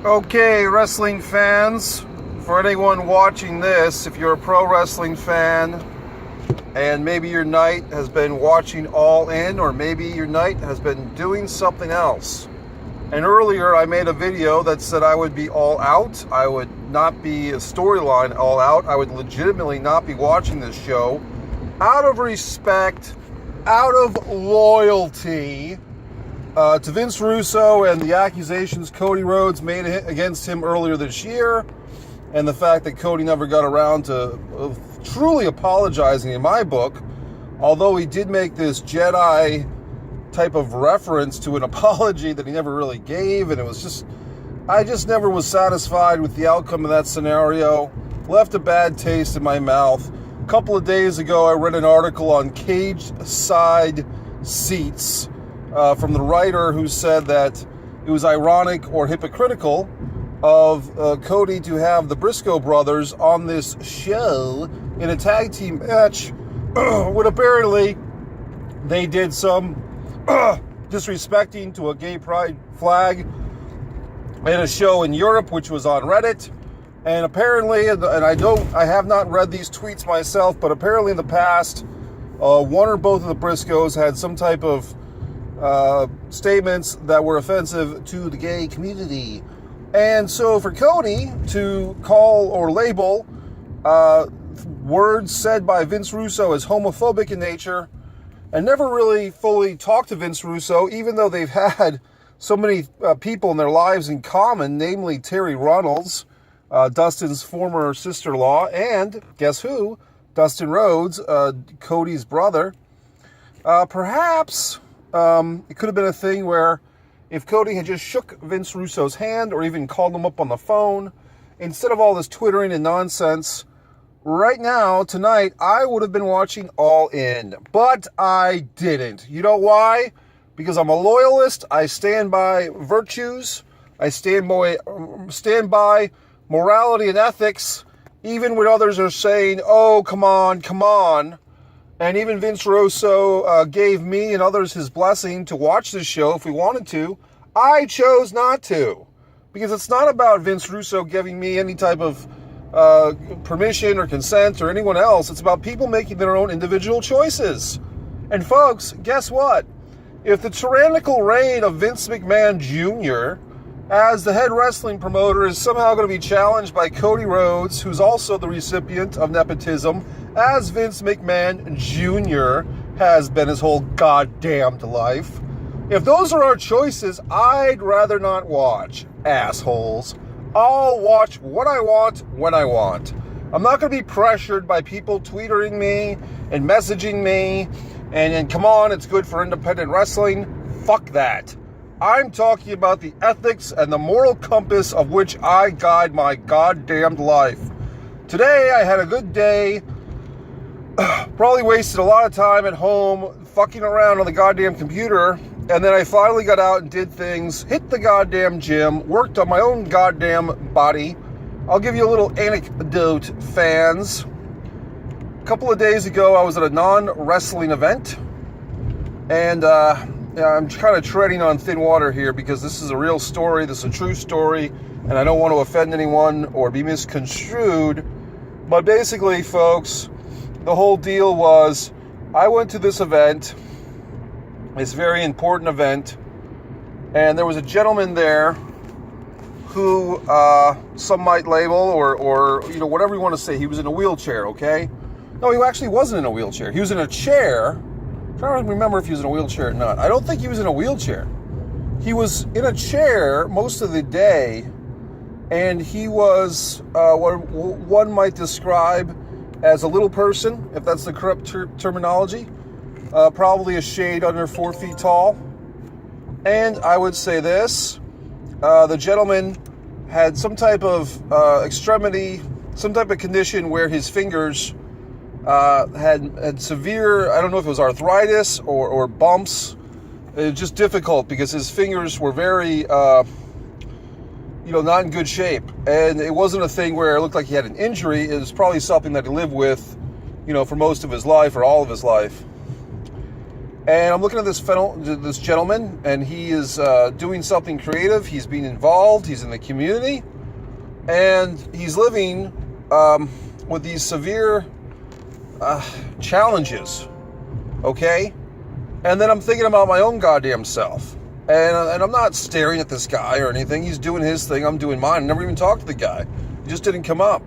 Okay, wrestling fans, for anyone watching this, if you're a pro wrestling fan and maybe your night has been watching All In, or maybe your night has been doing something else. And earlier I made a video that said I would be all out. I would not be a storyline all out. I would legitimately not be watching this show out of respect, out of loyalty to Vince Russo and the accusations Cody Rhodes made against him earlier this year, and the fact that Cody never got around to truly apologizing in my book, although he did make this Jedi type of reference to an apology that he never really gave, and I just never was satisfied with the outcome of that scenario. Left a bad taste in my mouth. A couple of days ago, I read an article on cage side seats from the writer who said that it was ironic or hypocritical of Cody to have the Briscoe brothers on this show in a tag team match when apparently they did some disrespecting to a gay pride flag in a show in Europe, which was on Reddit. And apparently, and I have not read these tweets myself, but apparently in the past, one or both of the Briscoes had some type of statements that were offensive to the gay community. And so for Cody to call or label words said by Vince Russo as homophobic in nature, and never really fully talked to Vince Russo, even though they've had so many people in their lives in common, namely Terry Runnels, Dustin's former sister-in-law, and guess who? Dustin Rhodes, Cody's brother. Perhaps it could have been a thing where if Cody had just shook Vince Russo's hand or even called him up on the phone, instead of all this twittering and nonsense, right now, tonight, I would have been watching All In. But I didn't. You know why? Because I'm a loyalist. I stand by virtues. I stand by morality and ethics, even when others are saying, oh, come on. And even Vince Russo gave me and others his blessing to watch this show if we wanted to. I chose not to. Because it's not about Vince Russo giving me any type of permission or consent or anyone else. It's about people making their own individual choices. And folks, guess what? If the tyrannical reign of Vince McMahon Jr. as the head wrestling promoter is somehow going to be challenged by Cody Rhodes, who's also the recipient of nepotism, as Vince McMahon Jr. has been his whole goddamned life. If those are our choices, I'd rather not watch, assholes. I'll watch what I want, when I want. I'm not going to be pressured by people tweeting me and messaging me, and come on, it's good for independent wrestling. Fuck that. I'm talking about the ethics and the moral compass of which I guide my goddamned life. Today, I had a good day. Probably wasted a lot of time at home fucking around on the goddamn computer, and then I finally got out and did things, hit the goddamn gym, worked on my own goddamn body. I'll give you a little anecdote, fans. A couple of days ago, I was at a non-wrestling event, and I'm kind of treading on thin water here because this is a real story, this is a true story, and I don't want to offend anyone or be misconstrued. But basically, folks, the whole deal was I went to this event, this very important event, and there was a gentleman there who some might label or you know, whatever you want to say. He was in a wheelchair, okay? No, he actually wasn't in a wheelchair. He was in a chair. I'm trying to remember if he was in a wheelchair or not. I don't think he was in a wheelchair. He was in a chair most of the day, and he was what one might describe as a little person, if that's the correct terminology. Probably a shade under 4 feet tall. And I would say this, the gentleman had some type of extremity, some type of condition where his fingers had severe, I don't know if it was arthritis or bumps. It was just difficult because his fingers were very, not in good shape. And it wasn't a thing where it looked like he had an injury. It was probably something that he lived with, for most of his life or all of his life. And I'm looking at this gentleman, and he is doing something creative. He's being involved. He's in the community, and he's living with these severe challenges. Okay, and then I'm thinking about my own goddamn self, and I'm not staring at this guy or anything. He's doing his thing. I'm doing mine. I never even talked to the guy. He just didn't come up.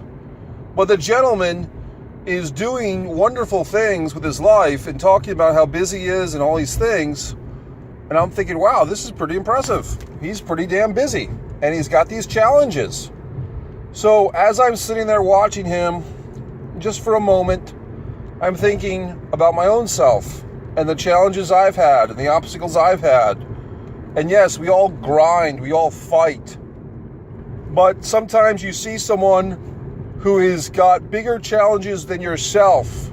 But the gentleman is doing wonderful things with his life and talking about how busy he is and all these things. And I'm thinking, wow, this is pretty impressive. He's pretty damn busy. And he's got these challenges. So as I'm sitting there watching him, just for a moment, I'm thinking about my own self and the challenges I've had and the obstacles I've had. And yes, we all grind, we all fight. But sometimes you see someone who has got bigger challenges than yourself,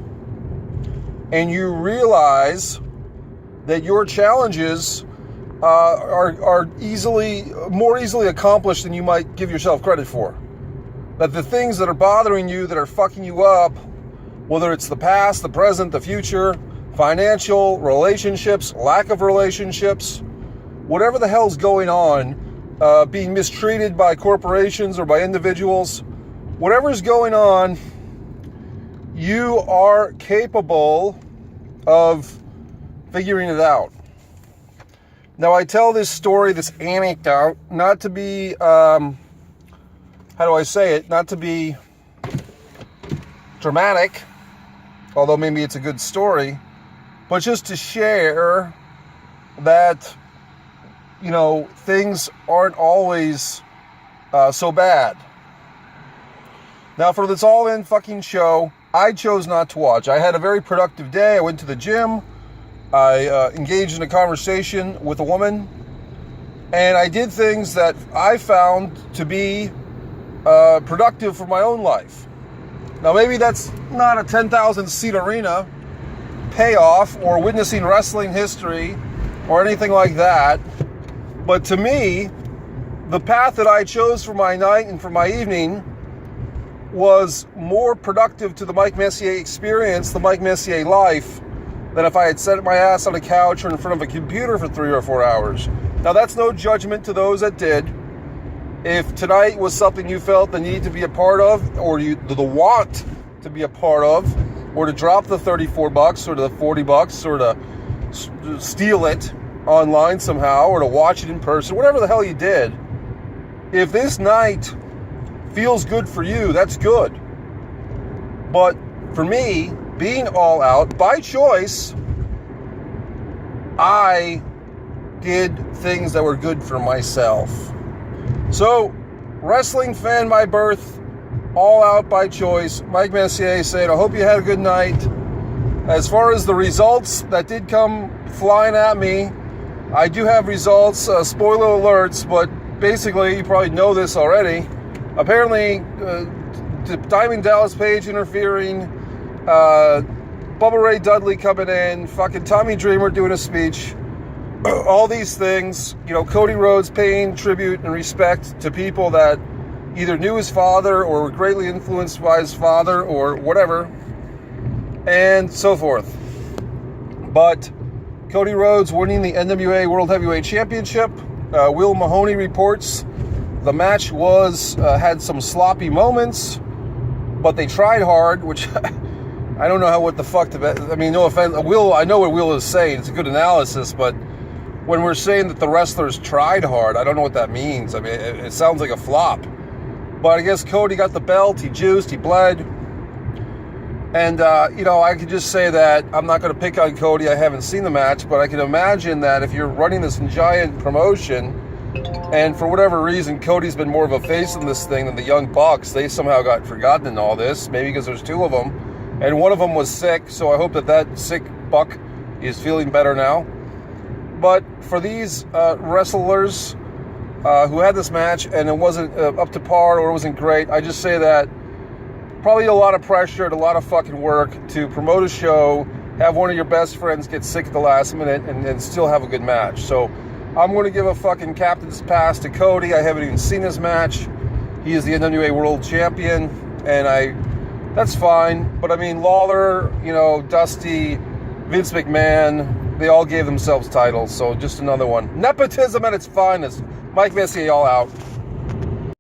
and you realize that your challenges are more easily accomplished than you might give yourself credit for. That the things that are bothering you, that are fucking you up, whether it's the past, the present, the future, financial, relationships, lack of relationships, whatever the hell's going on, being mistreated by corporations or by individuals, whatever's going on, you are capable of figuring it out. Now, I tell this story, this anecdote, not to be, how do I say it, not to be dramatic, although maybe it's a good story, but just to share that, you know, things aren't always so bad. Now, for this all-in fucking show, I chose not to watch. I had a very productive day. I went to the gym. I engaged in a conversation with a woman. And I did things that I found to be productive for my own life. Now, maybe that's not a 10,000-seat arena payoff or witnessing wrestling history or anything like that. But to me, the path that I chose for my night and for my evening was more productive to the Mike Messier experience, the Mike Messier life, than if I had sat my ass on a couch or in front of a computer for 3 or 4 hours. Now, that's no judgment to those that did. If tonight was something you felt the need to be a part of, or the want to be a part of, or to drop the $34 or the $40 or to steal it online somehow, or to watch it in person, whatever the hell you did, if this night feels good for you, that's good. But for me, being all out by choice, I did things that were good for myself. So, wrestling fan by birth, all out by choice. Mike Messier said, I hope you had a good night. As far as the results that did come flying at me, I do have results, spoiler alerts, but basically, you probably know this already. Apparently, Diamond Dallas Page interfering, Bubba Ray Dudley coming in, fucking Tommy Dreamer doing a speech, all these things, you know, Cody Rhodes paying tribute and respect to people that either knew his father or were greatly influenced by his father or whatever, and so forth. But Cody Rhodes winning the NWA World Heavyweight Championship. Will Mahoney reports the match had some sloppy moments, but they tried hard, which I don't know what the fuck I mean, no offense. Will, I know what Will is saying. It's a good analysis, but when we're saying that the wrestlers tried hard, I don't know what that means. I mean, it sounds like a flop. But I guess Cody got the belt. He juiced. He bled. And, you know, I could just say that I'm not going to pick on Cody. I haven't seen the match, but I can imagine that if you're running this giant promotion, and for whatever reason, Cody's been more of a face in this thing than the Young Bucks. They somehow got forgotten in all this, maybe because there's two of them. And one of them was sick, so I hope that sick buck is feeling better now. But for these wrestlers who had this match and it wasn't up to par or it wasn't great, I just say that probably a lot of pressure and a lot of fucking work to promote a show, have one of your best friends get sick at the last minute, and still have a good match. So I'm going to give a fucking captain's pass to Cody. I haven't even seen his match. He is the NWA World Champion, and that's fine. But I mean, Lawler, you know, Dusty, Vince McMahon, they all gave themselves titles, so just another one. Nepotism at its finest. Mike Messier, all out.